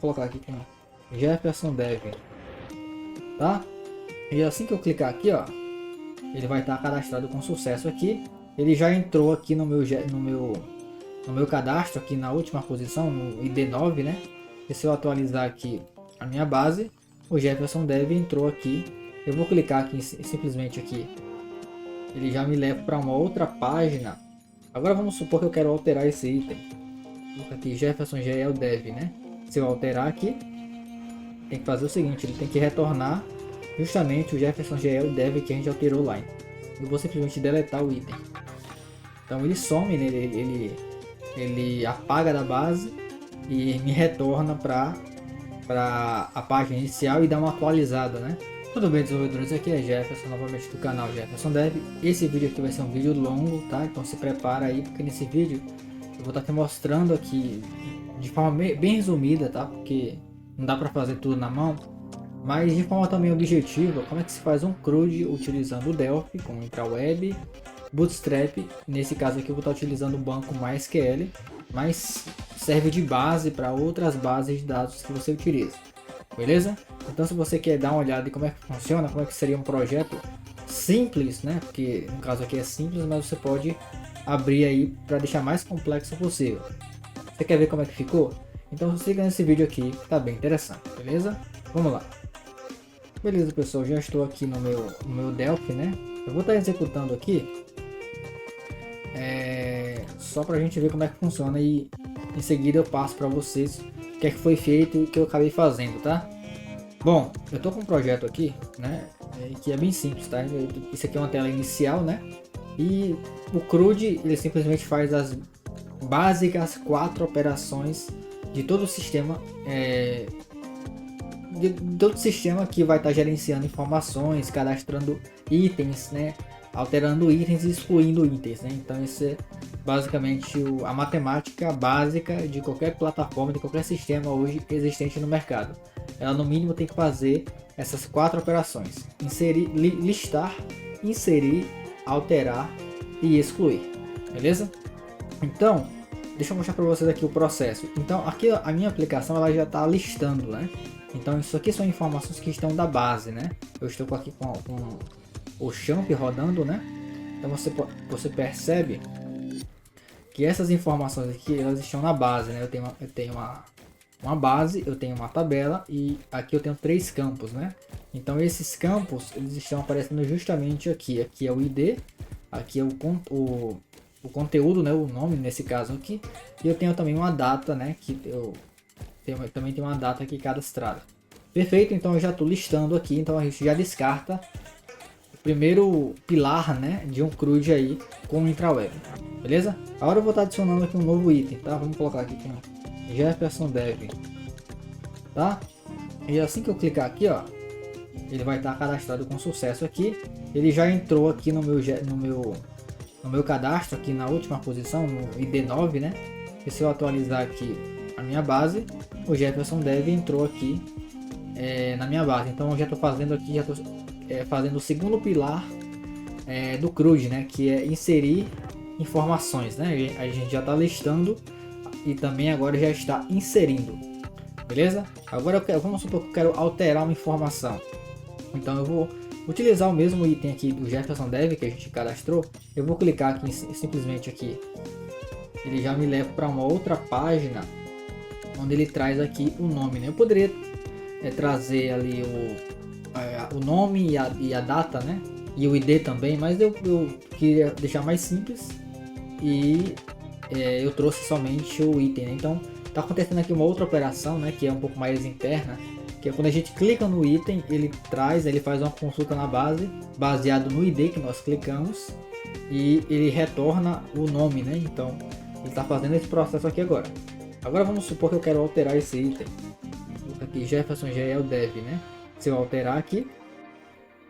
colocar aqui com Jefferson Dev, tá? E assim que eu clicar aqui, ó, ele vai estar cadastrado com sucesso aqui. Ele já entrou aqui no meu cadastro aqui na última posição, no ID9, né? E se eu atualizar aqui a minha base, o Jefferson Dev entrou aqui. Eu vou clicar aqui simplesmente aqui. Ele já me leva para uma outra página. Agora vamos supor que eu quero alterar esse item. Vou aqui Jefferson GL Dev, né? Se eu alterar aqui, tem que fazer o seguinte, ele tem que retornar justamente o Jefferson GL Dev que a gente alterou lá. Eu vou simplesmente deletar o item. Então ele some, né? Ele apaga da base e me retorna para a página inicial e dá uma atualizada, né? Tudo bem, desenvolvedores, aqui é Jefferson, novamente do canal Jefferson Dev. Esse vídeo aqui vai ser um vídeo longo, tá? Então se prepara aí, porque nesse vídeo eu vou estar te mostrando aqui de forma bem resumida, tá? Porque não dá para fazer tudo na mão, mas de forma também objetiva, como é que se faz um CRUD utilizando o Delphi com IntraWeb, Bootstrap. Nesse caso aqui eu vou estar utilizando o banco MySQL, mas serve de base para outras bases de dados que você utiliza. Beleza? Então se você quer dar uma olhada em como é que funciona, como é que seria um projeto simples, né? Porque no caso aqui é simples, mas você pode abrir aí para deixar mais complexo possível. Você quer ver como é que ficou? Então siga nesse vídeo aqui, tá bem interessante, beleza? Vamos lá. Beleza, pessoal, já estou aqui no meu Delphi, né? Eu vou estar executando aqui só para a gente ver como é que funciona e em seguida eu passo para vocês o que é que foi feito e o que eu acabei fazendo, tá? Bom, eu tô com um projeto aqui, né, que é bem simples, tá? Isso aqui é uma tela inicial, né? E o CRUD, ele simplesmente faz as básicas 4 operações de todo o sistema, que vai estar gerenciando informações, cadastrando itens, né? Alterando itens e excluindo itens, né? Então isso é basicamente a matemática básica de qualquer plataforma, de qualquer sistema hoje existente no mercado. Ela no mínimo tem que fazer essas 4 operações: inserir, listar, inserir, alterar e excluir, beleza? Então deixa eu mostrar para vocês aqui o processo. Então aqui a minha aplicação ela já está listando, né? Então isso aqui são informações que estão da base, né? Eu estou aqui com o champ rodando, né? Então você percebe que essas informações aqui elas estão na base, né? Eu tenho uma base, eu tenho uma tabela e aqui eu tenho 3 campos, né? Então esses campos eles estão aparecendo justamente aqui. Aqui é o ID, aqui é o conteúdo, né? O nome nesse caso aqui, e eu tenho também uma data, né? Que eu também tenho uma data aqui cadastrada. Perfeito, então eu já estou listando aqui, então a gente já descarta primeiro pilar, né, de um CRUD aí com o IntraWeb, beleza? Agora eu vou estar adicionando aqui um novo item, tá? Vamos colocar aqui com Jefferson Dev, tá? E assim que eu clicar aqui, ó, ele vai estar cadastrado com sucesso aqui. Ele já entrou aqui no meu cadastro aqui na última posição, no ID9, né? E se eu atualizar aqui a minha base, o Jefferson Dev entrou aqui na minha base. Então eu já estou fazendo aqui, já estou fazendo o segundo pilar do CRUD, né, que é inserir informações, né? A gente já está listando e também agora já está inserindo, beleza? Agora vamos supor que eu quero alterar uma informação. Então eu vou utilizar o mesmo item aqui do Jefferson Dev que a gente cadastrou. Eu vou clicar aqui simplesmente aqui. Ele já me leva para uma outra página onde ele traz aqui o nome, né? Eu poderia trazer ali o nome e a data, né? E o ID também, mas eu queria deixar mais simples e eu trouxe somente o item, né? Então tá acontecendo aqui uma outra operação, né? Que é um pouco mais interna, que é quando a gente clica no item, ele faz uma consulta na base baseado no ID que nós clicamos e ele retorna o nome, né? Então ele está fazendo esse processo aqui agora. Agora vamos supor que eu quero alterar esse item. Aqui Jefferson GL Dev, né? Se eu alterar aqui,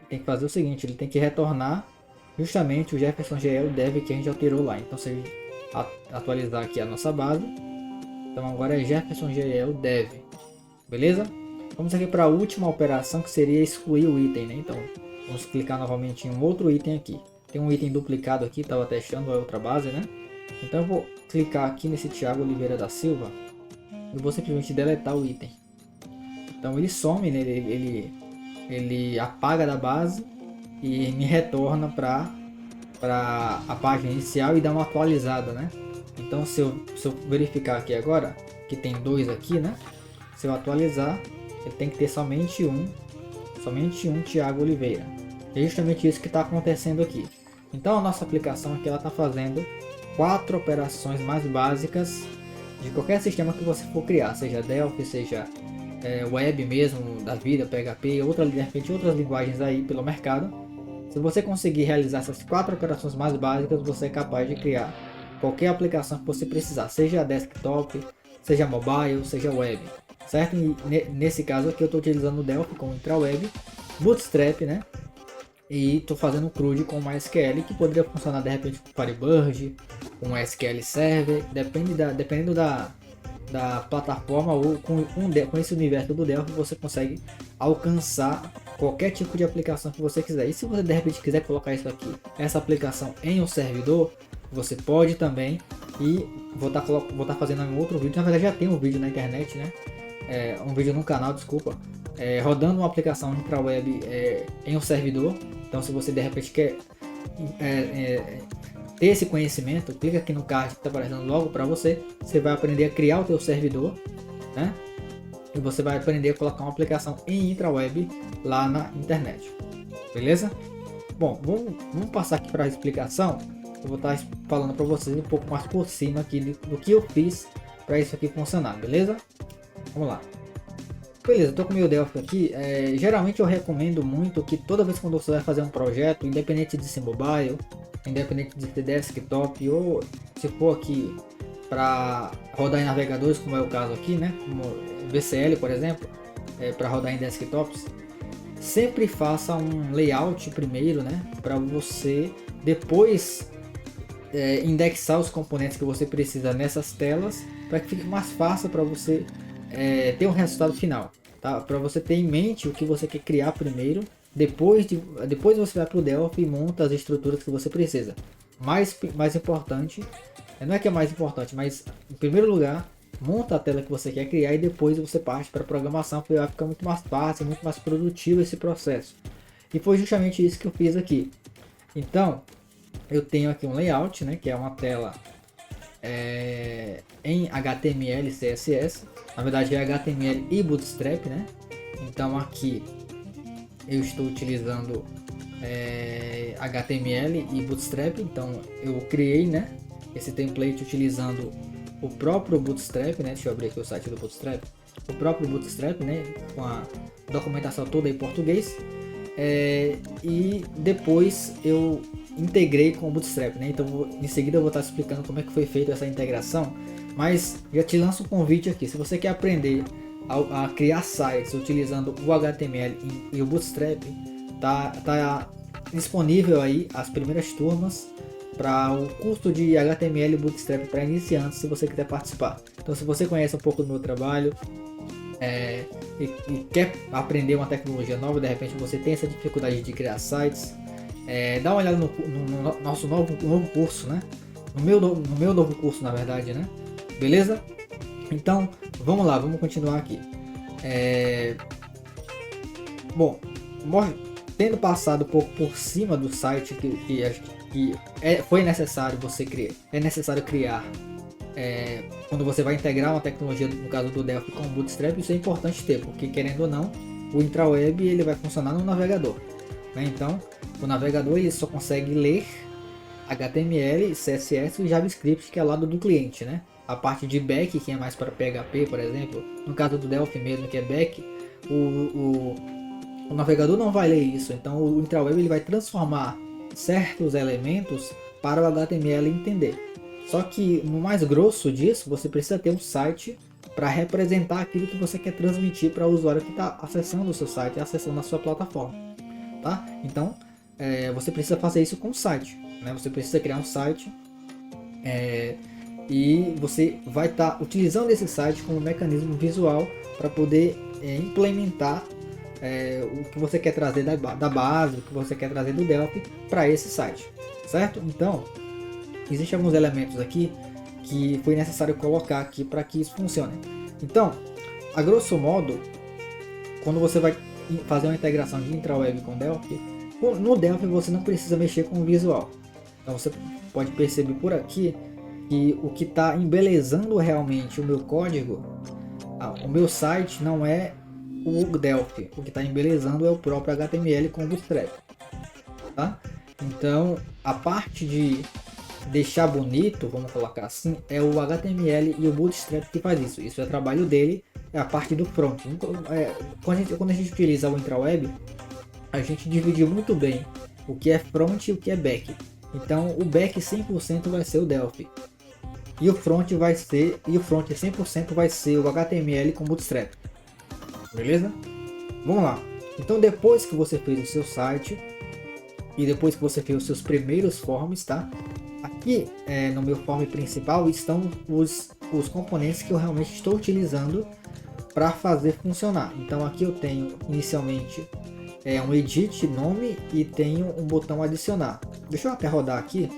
tem que fazer o seguinte, ele tem que retornar justamente o Jefferson GL Dev que a gente alterou lá. Então se atualizar aqui a nossa base, então agora é Jefferson GL Dev, beleza? Vamos aqui para a última operação, que seria excluir o item, né? Então vamos clicar novamente em um outro item aqui. Tem um item duplicado aqui, estava testando a outra base, né? Então eu vou clicar aqui nesse Thiago Oliveira da Silva e vou simplesmente deletar o item. Então ele some, né? Ele apaga da base e me retorna para a página inicial e dá uma atualizada, né? Então se eu verificar aqui agora, que tem dois aqui, né? Se eu atualizar, ele tem que ter somente um Thiago Oliveira. É justamente isso que está acontecendo aqui. Então a nossa aplicação aqui, ela está fazendo 4 operações mais básicas de qualquer sistema que você for criar, seja Delphi, seja web mesmo, da vida, PHP, de repente outras linguagens aí pelo mercado. Se você conseguir realizar essas 4 operações mais básicas, você é capaz de criar qualquer aplicação que você precisar, seja desktop, seja mobile, seja web, certo? E nesse caso aqui eu estou utilizando o Delphi com IntraWeb, Bootstrap, né? E estou fazendo CRUD com MySQL, que poderia funcionar de repente com Firebird, com SQL Server, dependendo da plataforma, ou com esse universo do Delphi você consegue alcançar qualquer tipo de aplicação que você quiser. E se você de repente quiser colocar isso aqui, essa aplicação em um servidor, você pode também. E vou estar fazendo um outro vídeo, na verdade já tem um vídeo na internet, né? Um vídeo no canal, desculpa, rodando uma aplicação IntraWeb em um servidor. Então se você de repente quer ter esse conhecimento, clica aqui no card que está aparecendo logo para você. Você vai aprender a criar o teu servidor, né? E você vai aprender a colocar uma aplicação em IntraWeb lá na internet, beleza? Bom, vamos passar aqui para a explicação. Eu vou estar falando para vocês um pouco mais por cima aqui do que eu fiz para isso aqui funcionar, beleza? Vamos lá. Beleza, estou com o meu Delphi aqui. Geralmente eu recomendo muito que toda vez que você vai fazer um projeto, independente de ser mobile, independente de ser desktop, ou se for aqui para rodar em navegadores, como é o caso aqui, né? Como VCL, por exemplo, para rodar em desktops, sempre faça um layout primeiro, né? Para você depois indexar os componentes que você precisa nessas telas, para que fique mais fácil para você ter um resultado final, tá? Para você ter em mente o que você quer criar primeiro, depois você vai para o Delphi e monta as estruturas que você precisa. Mais importante, não é que é mais importante, mas em primeiro lugar, monta a tela que você quer criar e depois você parte para a programação, porque vai ficar muito mais fácil, muito mais produtivo esse processo. E foi justamente isso que eu fiz aqui. Então, eu tenho aqui um layout, né, que é uma tela em HTML e CSS. Na verdade é HTML e Bootstrap, né? Então aqui eu estou utilizando HTML e Bootstrap. Então eu criei, né, esse template utilizando o próprio Bootstrap, né? Deixa eu abrir aqui o site do Bootstrap. O próprio Bootstrap, né, com a documentação toda em português. E depois eu integrei com o Bootstrap, né? Então em seguida eu vou estar explicando como é que foi feita essa integração, mas já te lanço um convite aqui. Se você quer aprender a criar sites utilizando o HTML e o Bootstrap, tá disponível aí as primeiras turmas para o curso de HTML e Bootstrap para iniciantes, se você quiser participar. Então se você conhece um pouco do meu trabalho e quer aprender uma tecnologia nova, de repente você tem essa dificuldade de criar sites, dá uma olhada no nosso novo curso, né? No meu novo curso, na verdade, né? Beleza? Então, vamos lá, vamos continuar aqui. Bom, tendo passado um pouco por cima do site que foi necessário você criar, quando você vai integrar uma tecnologia, no caso do Delphi com o Bootstrap, isso é importante ter, porque querendo ou não, o IntraWeb ele vai funcionar no navegador, né? Então, o navegador ele só consegue ler HTML, CSS e JavaScript, que é lado do cliente, né? A parte de back, que é mais para PHP, por exemplo, no caso do Delphi mesmo, que é back, o navegador não vai ler isso. Então o IntraWeb ele vai transformar certos elementos para o HTML entender. Só que no mais grosso disso, você precisa ter um site para representar aquilo que você quer transmitir para o usuário que está acessando o seu site, acessando a sua plataforma, tá? Então você precisa fazer isso com o site, né? Você precisa criar um site e você vai estar utilizando esse site como mecanismo visual para poder implementar o que você quer trazer da base, o que você quer trazer do Delphi para esse site, certo? Então, existem alguns elementos aqui que foi necessário colocar aqui para que isso funcione. Então, a grosso modo, quando você vai fazer uma integração de IntraWeb com Delphi, no Delphi você não precisa mexer com o visual. Então você pode perceber por aqui que o que está embelezando realmente o meu código, o meu site, não é o Delphi. O que está embelezando é o próprio HTML com o Bootstrap, tá? Então a parte de deixar bonito, vamos colocar assim, é o HTML e o Bootstrap que faz isso. Isso é trabalho dele, é a parte do front. Quando a gente utiliza o IntraWeb, a gente dividiu muito bem o que é front e o que é back. Então o back 100% vai ser o Delphi. E o front 100% vai ser o HTML com Bootstrap. Beleza? Vamos lá. Então depois que você fez o seu site e depois que você fez os seus primeiros forms, tá? Aqui no meu form principal estão os componentes que eu realmente estou utilizando para fazer funcionar. Então aqui eu tenho inicialmente um edit nome e tenho um botão adicionar. Deixa eu até rodar aqui,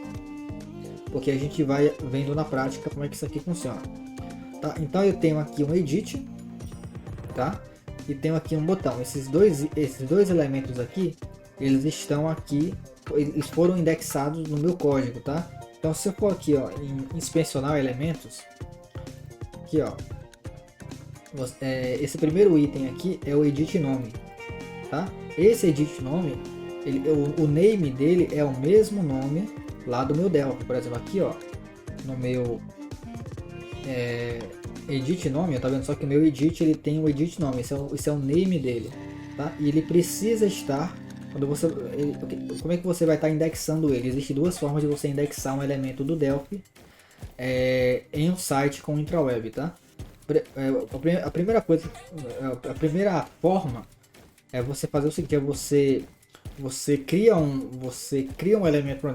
porque a gente vai vendo na prática como é que isso aqui funciona. Tá? Então eu tenho aqui um edit, tá? E tenho aqui um botão. Esses dois elementos aqui, eles estão aqui, eles foram indexados no meu código, tá? Então se eu for aqui, ó, em inspecionar elementos, aqui, ó, esse primeiro item aqui é o edit nome, tá? Esse edit nome, o name dele é o mesmo nome lá do meu Delphi. Por exemplo, aqui, ó, no meu edit nome, tá vendo? Só que o meu edit, ele tem um edit nome, esse é o name dele, tá? E ele precisa estar, como é que você vai estar indexando ele? Existem duas formas de você indexar um elemento do Delphi em um site com IntraWeb, tá? A primeira coisa, a primeira forma é você fazer o seguinte: você cria um elemento,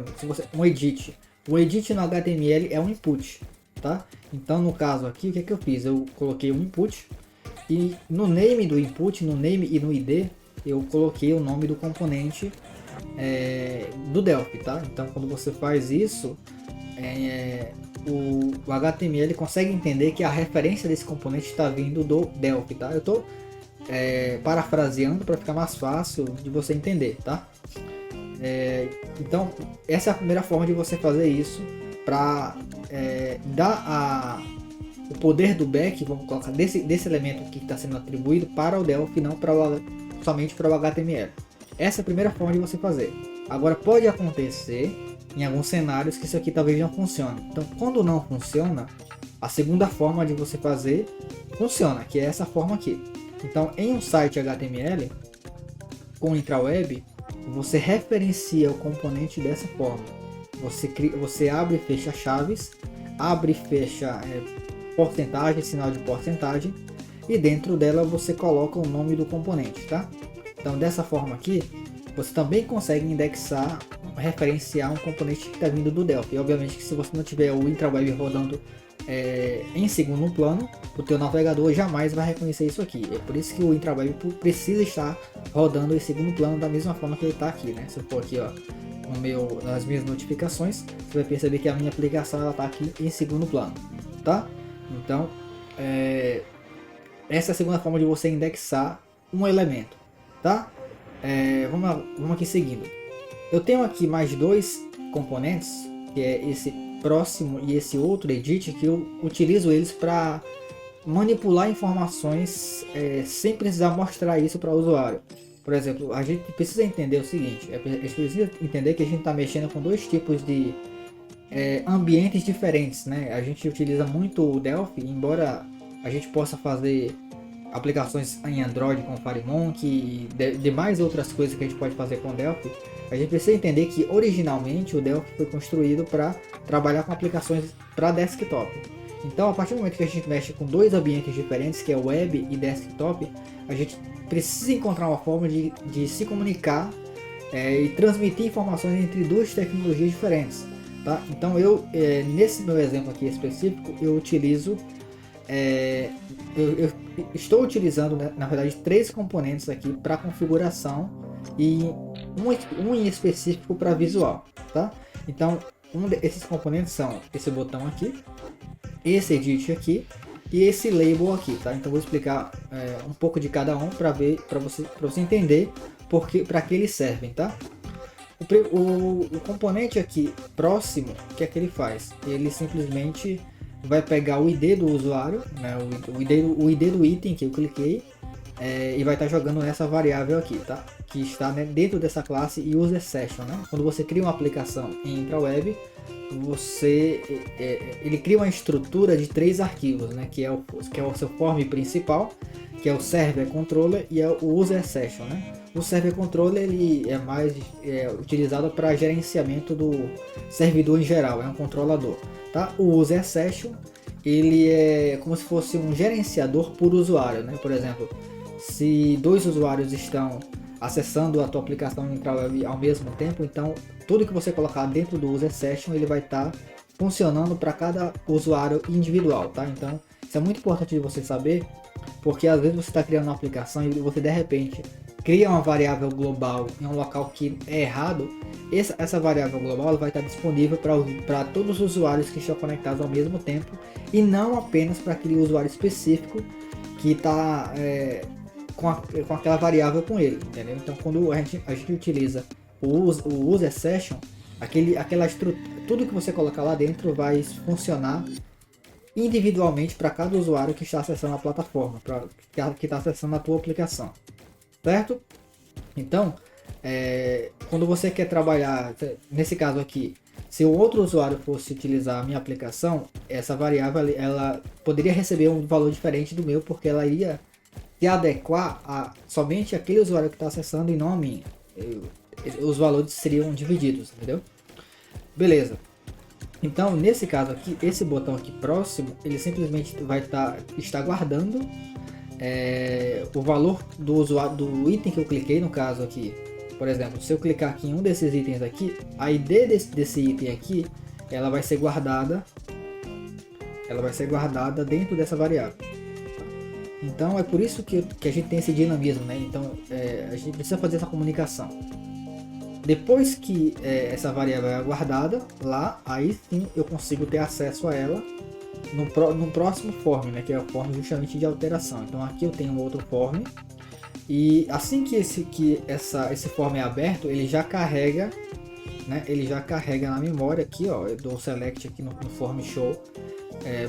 um edit. O edit no HTML é um input, tá? Então no caso aqui, o que é que eu fiz? Eu coloquei um input e no name do input, no name e no id, eu coloquei o nome do componente do Delphi, tá? Então quando você faz isso, o HTML consegue entender que a referência desse componente está vindo do Delphi, tá? Eu estou parafraseando para ficar mais fácil de você entender, tá? Então essa é a primeira forma de você fazer isso, para dar o poder do back, vamos colocar, desse elemento que está sendo atribuído para o Delphi, não somente para o HTML. Essa é a primeira forma de você fazer. Agora pode acontecer em alguns cenários que isso aqui talvez não funcione. Então quando não funciona, a segunda forma de você fazer funciona, que é essa forma aqui. Então em um site HTML com IntraWeb, você referencia o componente dessa forma. Você abre e fecha chaves, abre e fecha porcentagem, sinal de porcentagem, e dentro dela você coloca o nome do componente, tá? Então dessa forma aqui, você também consegue indexar, referenciar um componente que está vindo do Delphi. E obviamente que se você não tiver o IntraWeb rodando em segundo plano, o teu navegador jamais vai reconhecer isso aqui. É por isso que o IntraWeb precisa estar rodando em segundo plano da mesma forma que ele está aqui, né? Se eu for aqui, ó, nas minhas notificações, você vai perceber que a minha aplicação está aqui em segundo plano, tá? Então essa é a segunda forma de você indexar um elemento, tá? Vamos aqui seguindo. Eu tenho aqui mais dois componentes, que é esse próximo e esse outro edit, que eu utilizo eles para manipular informações sem precisar mostrar isso para o usuário. Por exemplo, a gente precisa entender o seguinte: a gente precisa entender que a gente está mexendo com dois tipos de ambientes diferentes, né? A gente utiliza muito o Delphi, embora a gente possa fazer aplicações em Android com FireMonkey e demais outras coisas que a gente pode fazer com o Delphi. A gente precisa entender que originalmente o Delphi foi construído para trabalhar com aplicações para desktop. Então, a partir do momento que a gente mexe com dois ambientes diferentes, que é web e desktop, a gente precisa encontrar uma forma de se comunicar e transmitir informações entre duas tecnologias diferentes, tá? Então, nesse meu exemplo aqui específico, eu utilizo eu estou utilizando, né, na verdade, 3 componentes aqui para configuração e um em específico para visual, tá? Então esses componentes são esse botão aqui, esse edit aqui e esse label aqui, tá? Então vou explicar um pouco de cada um para você entender para que eles servem, tá? O componente aqui próximo, o que é que ele faz? Ele simplesmente vai pegar o ID do usuário, né? o ID do item que eu cliquei, e vai estar jogando nessa variável aqui, tá? Que está, né, dentro dessa classe UserSession, né? Quando você cria uma aplicação em IntraWeb, ele cria uma estrutura de 3 arquivos, né? Que é o seu form principal, que é o server controller e é o UserSession, né? O server controller ele é mais utilizado para gerenciamento do servidor em geral, é um controlador, tá? O UserSession ele é como se fosse um gerenciador por usuário, né? Por exemplo, se 2 usuários estão acessando a tua aplicação em IntraWeb ao mesmo tempo, então tudo que você colocar dentro do UserSession ele vai estar funcionando para cada usuário individual, tá? Então isso é muito importante de você saber, porque às vezes você está criando uma aplicação e você de repente cria uma variável global em um local que é errado. Essa variável global ela vai estar disponível para todos os usuários que estão conectados ao mesmo tempo e não apenas para aquele usuário específico que está com aquela variável com ele, entendeu? Então quando a gente utiliza o UserSession, aquela estrutura, tudo que você colocar lá dentro vai funcionar individualmente para cada usuário que está acessando a plataforma, que está acessando a tua aplicação, certo? Então, quando você quer trabalhar, nesse caso aqui, se o outro usuário fosse utilizar a minha aplicação, essa variável ela poderia receber um valor diferente do meu, porque ela iria se adequar a somente aquele usuário que está acessando e não a minha. Os valores seriam divididos, entendeu? Beleza. Então, nesse caso aqui, esse botão aqui próximo, ele simplesmente vai estar guardando o valor do usuário, do item que eu cliquei, no caso aqui. Por exemplo, se eu clicar aqui em um desses itens aqui, a ID desse item aqui, ela vai ser guardada dentro dessa variável. Então é por isso que a gente tem esse dinamismo, né? Então a gente precisa fazer essa comunicação. Depois que essa variável é guardada lá, aí sim eu consigo ter acesso a ela no próximo form, né? Que é o form justamente de alteração. Então aqui eu tenho outro form e assim que esse form é aberto, ele já carrega, né? Ele já carrega na memória aqui, ó. Eu dou select aqui no form show.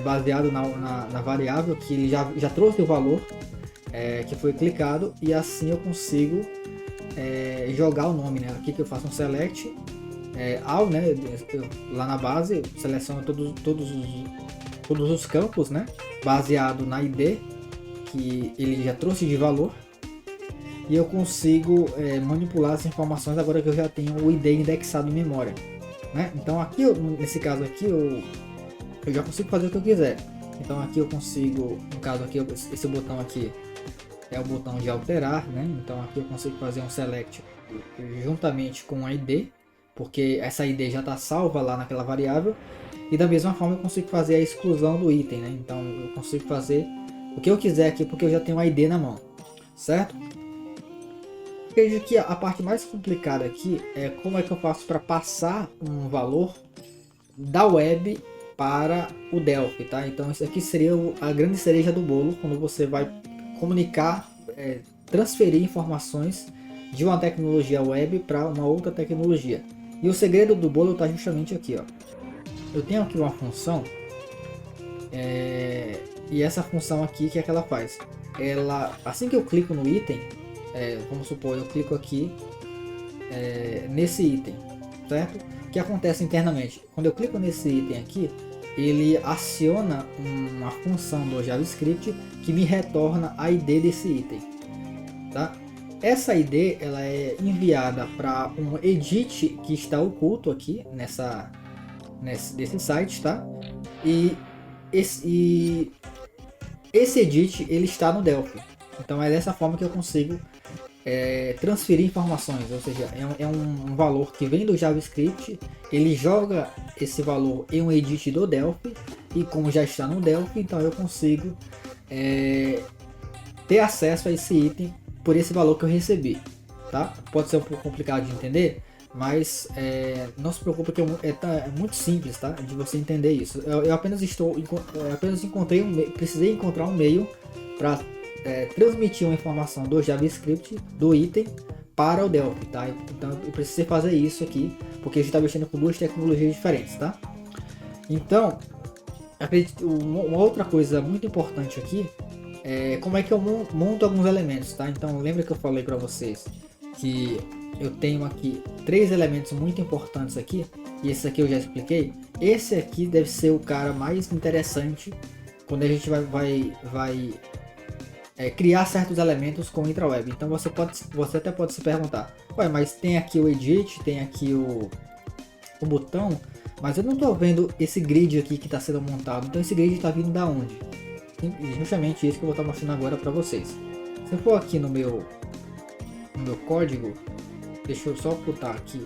Baseado na variável que ele já trouxe o valor que foi clicado, e assim eu consigo jogar o nome, né? Aqui que eu faço um select all, né? Lá na base eu seleciono todos os campos, né? Baseado na ID que ele já trouxe de valor, e eu consigo manipular as informações agora que eu já tenho o ID indexado em memória, né? Então aqui nesse caso aqui eu já consigo fazer o que eu quiser. Então aqui eu consigo, no caso aqui, esse botão aqui é o botão de alterar, né? Então aqui eu consigo fazer um select juntamente com a ID, porque essa ID já está salva lá naquela variável. E da mesma forma eu consigo fazer a exclusão do item, né? Então eu consigo fazer o que eu quiser aqui, porque eu já tenho a ID na mão, certo? Veja que a parte mais complicada aqui é como é que eu faço para passar um valor da web para o Delphi, tá? Então isso aqui seria a grande cereja do bolo, quando você vai comunicar, transferir informações de uma tecnologia web para uma outra tecnologia. E o segredo do bolo está justamente aqui, ó. Eu tenho aqui uma função, e essa função aqui, que é que ela faz? Assim que eu clico no item, vamos supor, eu clico aqui nesse item, certo? O que acontece internamente? Quando eu clico nesse item aqui, ele aciona uma função do JavaScript que me retorna a ID desse item, tá? Essa ID ela é enviada para um edit que está oculto aqui nesse site, tá? E esse edit ele está no Delphi. Então é dessa forma que eu consigo transferir informações, ou seja, é um valor que vem do JavaScript, ele joga esse valor em um edit do Delphi, e como já está no Delphi, então eu consigo ter acesso a esse item por esse valor que eu recebi, tá? Pode ser um pouco complicado de entender, Mas não se preocupe que é muito simples, tá? De você entender isso. Eu apenas encontrei precisei encontrar um meio para transmitir uma informação do JavaScript do item para o Delphi, tá? Então eu precisei fazer isso aqui porque a gente está mexendo com duas tecnologias diferentes, tá? Então, uma outra coisa muito importante aqui é como é que eu monto alguns elementos, tá? Então lembra que eu falei para vocês que eu tenho aqui 3 elementos muito importantes aqui, e esse aqui eu já expliquei. Esse aqui deve ser o cara mais interessante quando a gente vai criar certos elementos com o IntraWeb. Então você até pode se perguntar, ué, mas tem aqui o Edit, tem aqui o botão, mas eu não estou vendo esse grid aqui que está sendo montado. Então esse grid está vindo da onde? Justamente isso que eu vou estar mostrando agora para vocês. Se eu for aqui no meu código, deixa eu só ocultar aqui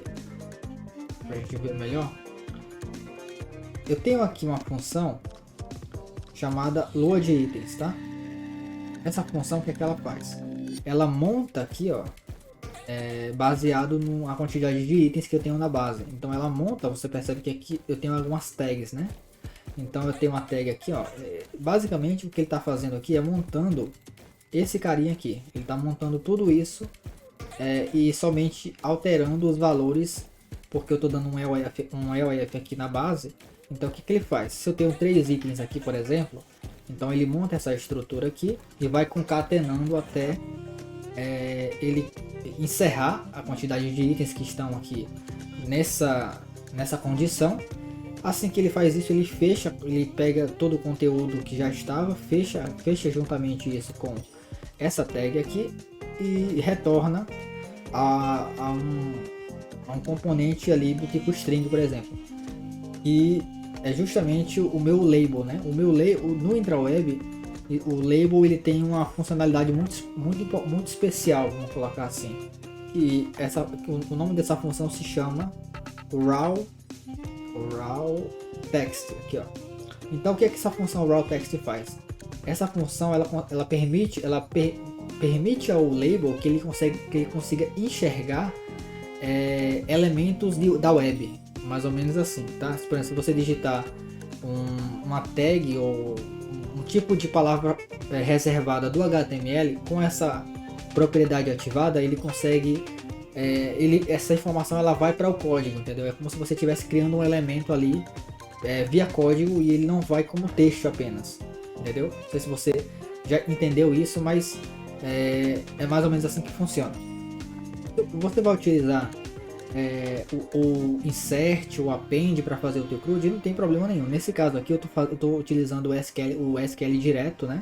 para a gente ver melhor. Eu tenho aqui uma função chamada load itens, tá? Essa função, o que é que ela faz? Ela monta aqui, ó, baseado na quantidade de itens que eu tenho na base. Então ela monta, você percebe que aqui eu tenho algumas tags, né? Então eu tenho uma tag aqui, ó. Basicamente o que ele está fazendo aqui é montando esse carinha aqui. Ele está montando tudo isso e somente alterando os valores, porque eu estou dando um elif aqui na base. Então o que ele faz? Se eu tenho 3 itens aqui, por exemplo, então ele monta essa estrutura aqui e vai concatenando até ele encerrar a quantidade de itens que estão aqui nessa condição. Assim que ele faz isso, ele fecha, ele pega todo o conteúdo que já estava, fecha juntamente isso com essa tag aqui e retorna a um componente ali do tipo string, por exemplo. E é justamente o meu label, né? No IntraWeb, o label ele tem uma funcionalidade muito especial, vamos colocar assim. E o nome dessa função se chama raw text aqui, ó. Então o que é que essa função raw text faz? Essa função ela permite ao label que ele consiga enxergar elementos da web, mais ou menos assim, tá? Por exemplo, se você digitar uma tag ou um tipo de palavra reservada do HTML, com essa propriedade ativada, ele consegue essa informação ela vai para o código, entendeu? É como se você estivesse criando um elemento ali via código e ele não vai como texto apenas, entendeu? Não sei se você já entendeu isso, mas é mais ou menos assim que funciona. Você vai utilizar o insert, o append para fazer o teu CRUD, não tem problema nenhum. Nesse caso aqui eu tô utilizando o SQL direto, né?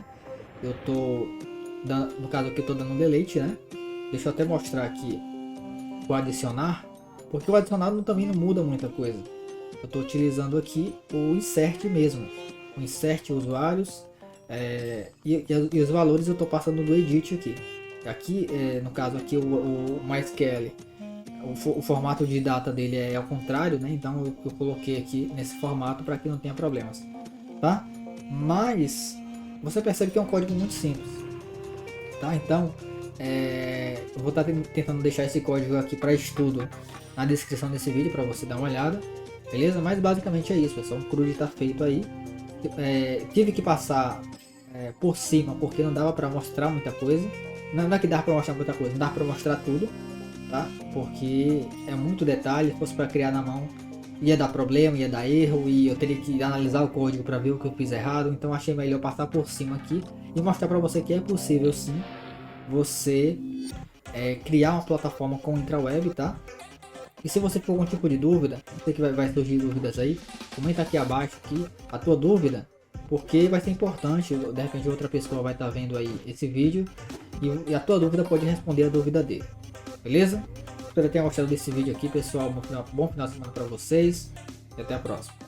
No caso aqui eu tô dando um delete, né? Deixa eu até mostrar aqui o adicionar, porque o adicionar também não muda muita coisa. Eu estou utilizando aqui o insert mesmo, o insert usuários e os valores eu estou passando do edit aqui. Aqui no caso aqui o MySQL, o formato de data dele é ao contrário, né? Então eu coloquei aqui nesse formato para que não tenha problemas, tá? Mas você percebe que é um código muito simples, tá? Então eu vou estar tentando deixar esse código aqui para estudo na descrição desse vídeo para você dar uma olhada, beleza? Mas basicamente é isso, pessoal. O CRUD está feito aí. Tive que passar por cima porque não dava para mostrar muita coisa. Não é que dava para mostrar muita coisa, não dava para mostrar tudo, tá? Porque é muito detalhe. Se fosse para criar na mão ia dar problema, ia dar erro e eu teria que analisar o código para ver o que eu fiz errado. Então achei melhor passar por cima aqui e mostrar para você que é possível sim você criar uma plataforma com o IntraWeb, tá? E se você for algum tipo de dúvida, sei que vai surgir dúvidas aí, comenta aqui abaixo a tua dúvida, porque vai ser importante, de repente outra pessoa vai estar vendo aí esse vídeo e a tua dúvida pode responder a dúvida dele, beleza? Espero que tenham gostado desse vídeo aqui, pessoal. Bom final de semana para vocês e até a próxima.